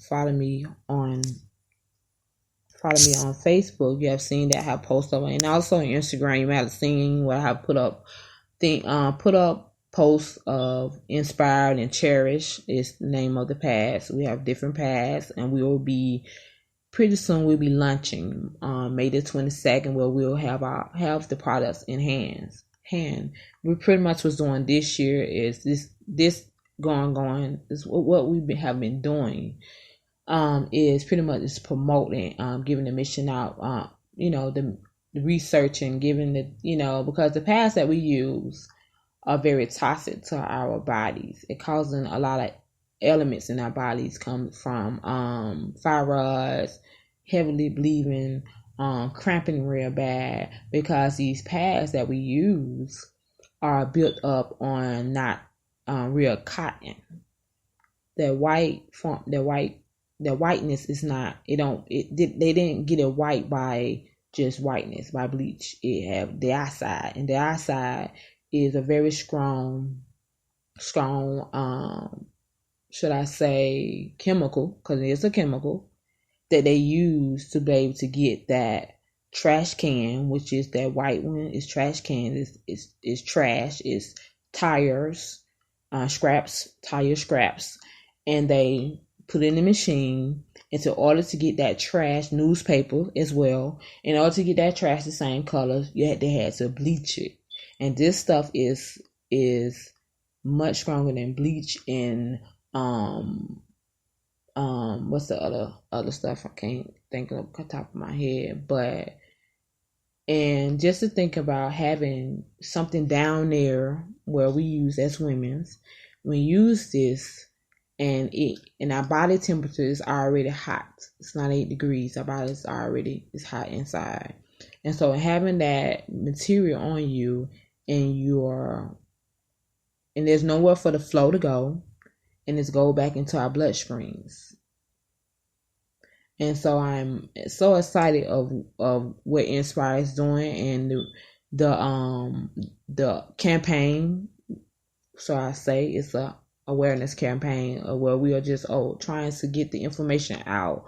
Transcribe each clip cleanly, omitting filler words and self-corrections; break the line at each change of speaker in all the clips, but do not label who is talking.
follow me on Facebook, you have seen that I have posted up, and also on Instagram, you might have seen what I have put up. Put up posts of Inspired and Cherish is the name of the pads. We have different pads, and we will be pretty soon. We'll be launching May the 22nd, where we'll have the products in hand. We pretty much was doing this year is this going is what we have been doing. Is pretty much is promoting, giving the mission out, the research and giving the, because the pads that we use are very toxic to our bodies. It causing a lot of elements in our bodies come from fibroids, heavily bleeding, cramping real bad, because these pads that we use are built up on not real cotton. The whiteness is not, they didn't get it white by just whiteness, by bleach. It have dioxide, and dioxide is a very strong, should I say, chemical, because it is a chemical that they use to be able to get that trash can, which is that white one. Is trash can, is trash, is tires, tire scraps, and they put it in the machine. And in order to get that trash, newspaper as well, in order to get that trash the same color, they had to bleach it. And this stuff is much stronger than bleach and what's the other stuff I can't think of the top of my head, and just to think about having something down there where we use as women's, we use this, and our body temperature is already hot. It's not 8 degrees. Our body is hot inside, and so having that material on you, and there's nowhere for the flow to go, and it's go back into our bloodstreams. And so I'm so excited of what Inspire is doing, and the campaign. So I say it's a awareness campaign where we are just trying to get the information out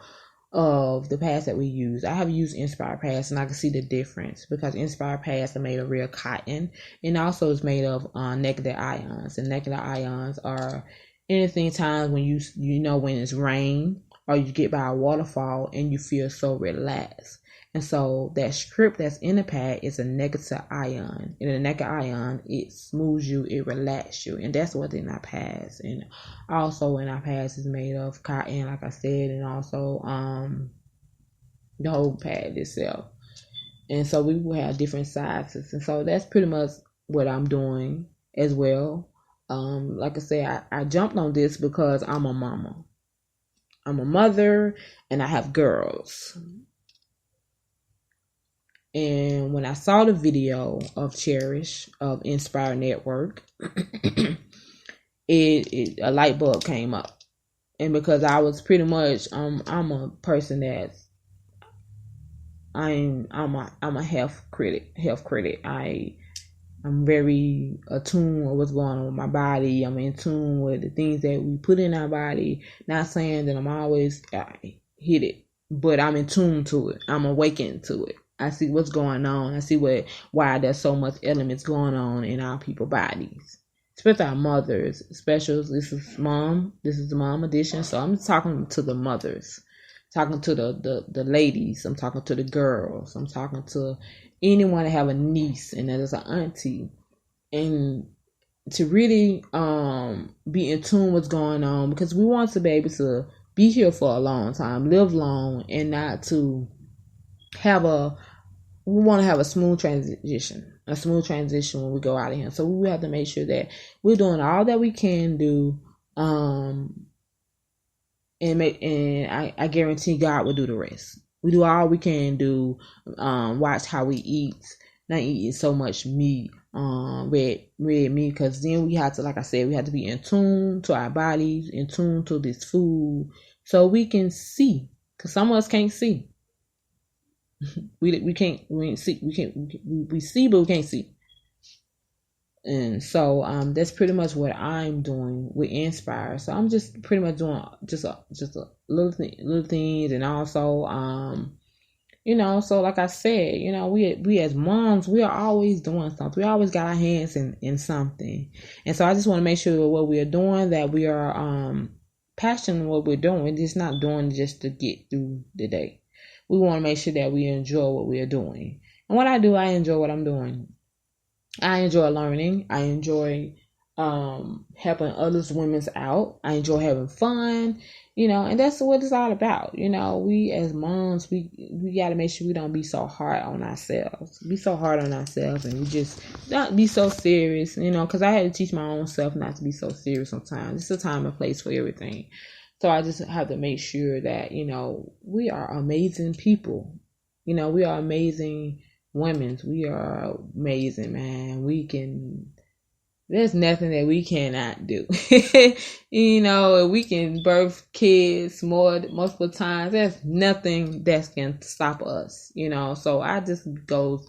of the pads that we use. I have used Inspire pads, and I can see the difference, because Inspire pads are made of real cotton, and also it's made of negative ions. And negative ions are anything times when when it's rain, or you get by a waterfall and you feel so relaxed. And so that strip that's in the pad is a negative ion. And a negative ion, it smooths you, it relaxes you. And that's what's in our pads. And also in our pads is made of cotton, like I said, and also the whole pad itself. And so we will have different sizes. And so that's pretty much what I'm doing as well. Like I said, I jumped on this because I'm a mama. I'm a mother, and I have girls. And when I saw the video of Cherish, of Inspire Network, a light bulb came up. And because I was pretty much, I'm a person that's, I'm a health critic. I'm very attuned with what's going on with my body. I'm in tune with the things that we put in our body. Not saying that I'm always hit it, but I'm in tune to it. I'm awakened to it. I see what's going on. I see why there's so much elements going on in our people's bodies, especially our mothers. This is the mom edition. So I'm talking to the mothers, talking to the ladies. I'm talking to the girls. I'm talking to anyone that have a niece and that is an auntie, and to really be in tune with what's going on, because we want to be able to be here for a long time, live long, and not to have we want to have a smooth transition when we go out of here. So we have to make sure that we're doing all that we can do, and I guarantee God will do the rest. We do all we can do. Watch how we eat, not eating so much meat, red meat, because then we have to, like I said, we have to be in tune to our bodies, in tune to this food, so we can see. Because some of us can't see. We see, but we can't see. And so that's pretty much what I'm doing with Inspire. So I'm just pretty much doing just a little things, and also so like I said, we as moms, we are always doing something. We always got our hands in something. And so I just want to make sure what we are doing, that we are passionate in what we're doing. We're just not doing just to get through the day. We want to make sure that we enjoy what we are doing. And what I do, I enjoy what I'm doing. I enjoy learning. I enjoy helping others women out. I enjoy having fun, and that's what it's all about. We as moms, we got to make sure we don't be so hard on ourselves. Be so hard on ourselves, and we just not be so serious, because I had to teach my own self not to be so serious sometimes. It's a time and place for everything. So I just have to make sure that, we are amazing people. We are amazing women. We are amazing, man. There's nothing that we cannot do. We can birth kids multiple times. There's nothing that can stop us, So I just go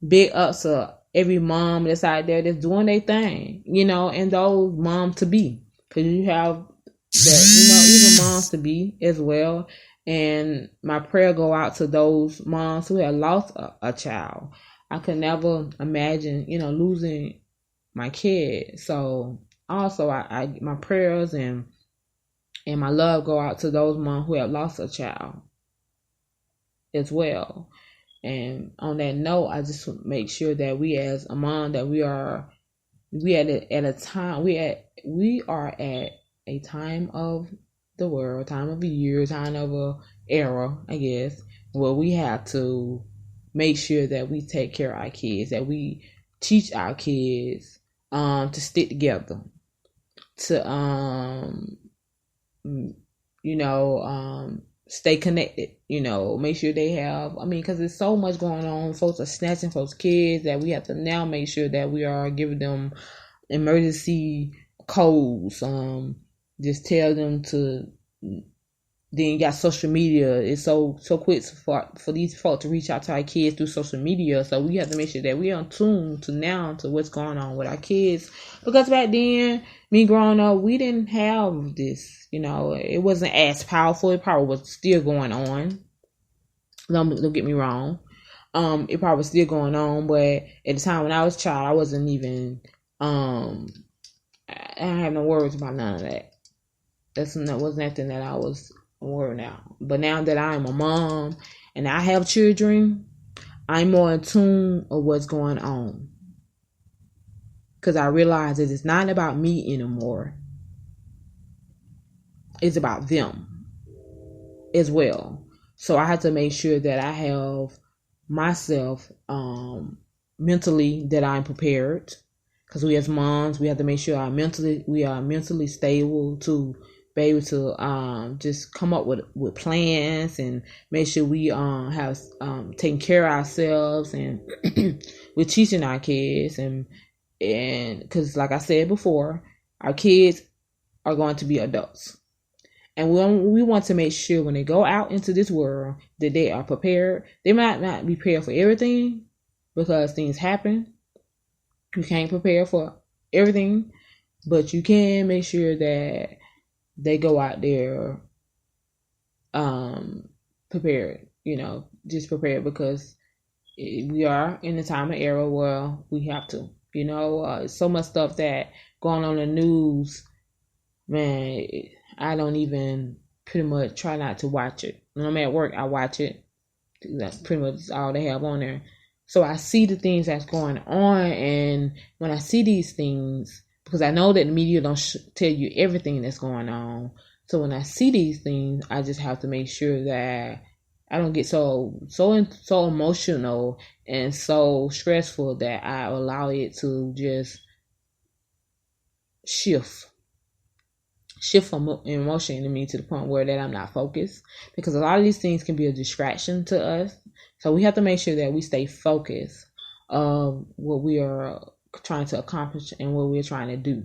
big ups to every mom that's out there that's doing their thing, and those moms to be. Because you have that, even moms to be as well. And my prayer go out to those moms who have lost a child. I could never imagine, losing my kid. So also I my prayers and my love go out to those moms who have lost a child as well. And on that note, I just make sure that we as a mom, that we are at a time of the world, time of the year, time of a era, I guess, where we have to make sure that we take care of our kids, that we teach our kids to stick together, to stay connected, make sure they have, because there's so much going on. Folks are snatching folks' kids, that we have to now make sure that we are giving them emergency codes, just tell them to. Then you got social media. It's so quick for these folks to reach out to our kids through social media. So we have to make sure that we're in tune to what's going on with our kids. Because back then, me growing up, we didn't have this. It wasn't as powerful. It probably was still going on. Don't get me wrong. It probably was still going on, but at the time when I was a child, I wasn't even. I didn't have no words about none of that. That was nothing that I was worried now. But now that I'm a mom and I have children, I'm more in tune of what's going on. Because I realize that it's not about me anymore. It's about them as well. So I have to make sure that I have myself mentally, that I'm prepared. Because we as moms, we have to make sure we are mentally stable to be able to just come up with plans, and make sure we have taken care of ourselves, and we're teaching our kids, and because like I said before, our kids are going to be adults, and we want to make sure when they go out into this world that they are prepared. They might not be prepared for everything, because things happen. You can't prepare for everything, but you can make sure that they go out there prepared, just prepared, because we are in the time of era where we have to, so much stuff that going on in the news, man. I don't even pretty much try not to watch it. When I'm at work, I watch it. That's pretty much all they have on there. So I see the things that's going on, and when I see these things, because I know that the media don't tell you everything that's going on. So when I see these things, I just have to make sure that I don't get so emotional and so stressful that I allow it to just shift from emotion in me to the point where that I'm not focused. Because a lot of these things can be a distraction to us. So we have to make sure that we stay focused of what we are trying to accomplish and what we're trying to do,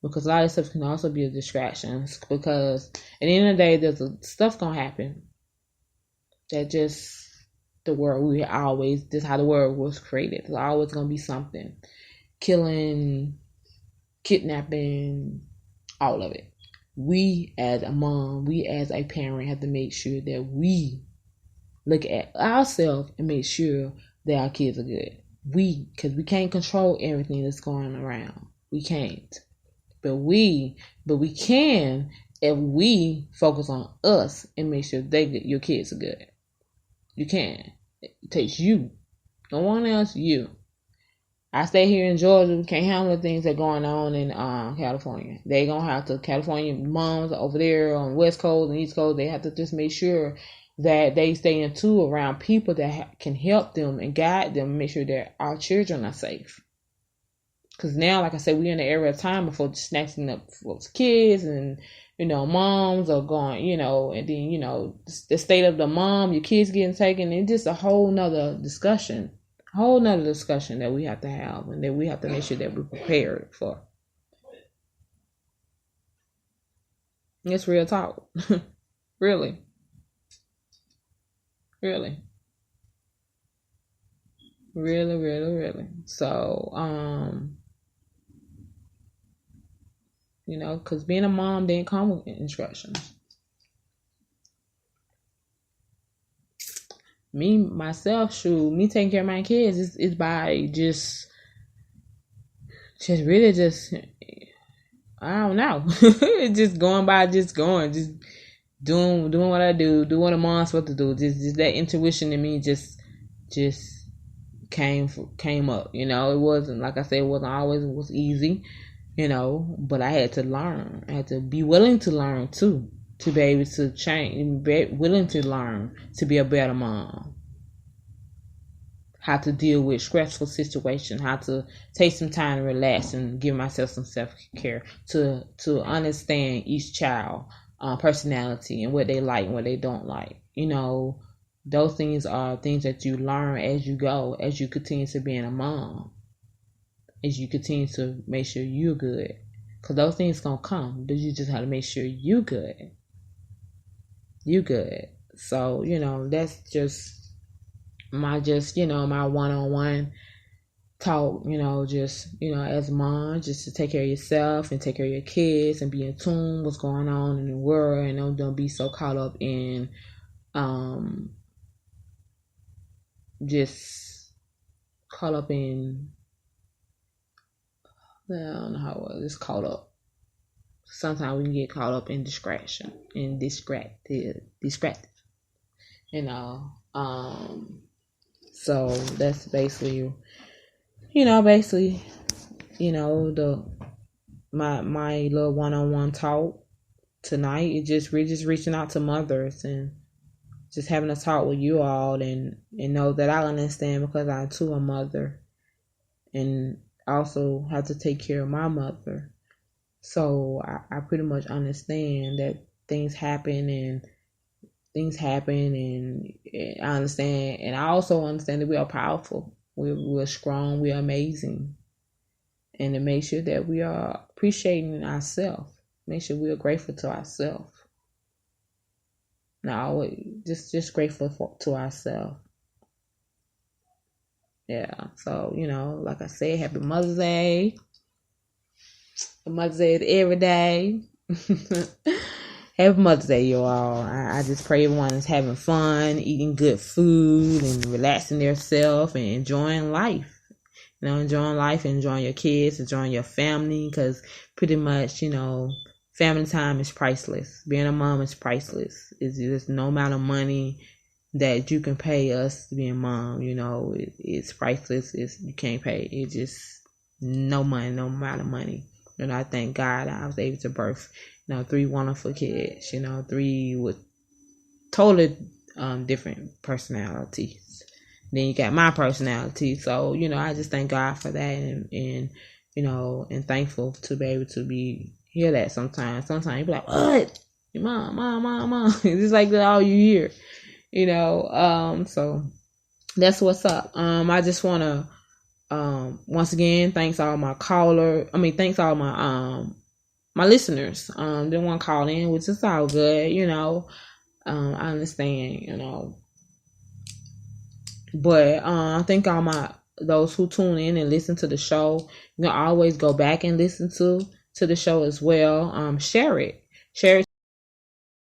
because a lot of stuff can also be a distraction, because at the end of the day, there's stuff gonna happen that just the world, this is how the world was created. There's always gonna be something. killing, kidnapping, all of it. We as a mom, we as a parent have to make sure that we look at ourselves and make sure that our kids are good. Because we can't control everything that's going around. We can't. But we can if we focus on us and make sure your kids are good. You can. It takes you. No one else, you. I stay here in Georgia. We can't handle the things that are going on in California. They gonna have to, California moms over there on the West Coast and East Coast, they have to just make sure that they stay in tune around people that can help them and guide them and make sure that our children are safe. Because now, like I said, we're in the era of time before snatching up folks' kids and, moms are going, and then, the state of the mom, your kids getting taken, it's just a whole nother discussion. That we have to have and that we have to make sure that we're prepared for. It's real talk. Really. Really. Really, really, really. So, because being a mom didn't come with instructions. Me taking care of my kids is by just I don't know. Just going, doing what I do what a mom's supposed to do. Just that intuition in me just came up. It wasn't, like I said, it wasn't always easy, but I had to learn. I had to be willing to learn too. To be able to change, be willing to learn to be a better mom. How to deal with stressful situations, how to take some time to relax and give myself some self-care, to understand each child personality and what they like and what they don't like. Those things are things that you learn as you go, as you continue to being a mom, as you continue to make sure you're good. Because those things going to come, but you just have to make sure you're good. You good. So, that's just my one-on-one talk, as a mom, just to take care of yourself and take care of your kids and be in tune what's going on in the world, and don't be so caught up in I don't know how it's caught up. Sometimes we can get caught up in distraction and distracted. So that's basically, my little one-on-one talk tonight. We're just reaching out to mothers and just having a talk with you all and know that I understand, because I too a mother and also have to take care of my mother. So I pretty much understand that things happen and I understand, and I also understand that we are powerful, we're strong, we're amazing, and to make sure that we are appreciating ourselves, make sure we are grateful to ourselves. Now, just grateful to ourselves. Yeah, so like I said, happy Mother's Day. Mother's Day is every day. Happy Mother's Day, you all. I just pray everyone is having fun, eating good food, and relaxing themselves and enjoying life. Enjoying life, enjoying your kids, enjoying your family, because pretty much, family time is priceless. Being a mom is priceless. It's just no amount of money that you can pay us to be a mom. It's priceless. You can't pay. It's just no money, no amount of money. And I thank God I was able to birth, 3 wonderful kids, 3 with totally different personalities. Then you got my personality. So, I just thank God for that and thankful to be able to hear that sometimes. Sometimes you be like, what? Mom. It's just like that all you hear, so that's what's up. I just want to, once again, thanks all my my listeners. Didn't want to call in, which is all good, I understand, but I thank all my those who tune in and listen to the show, you can always go back and listen to the show as well. Share it. Share it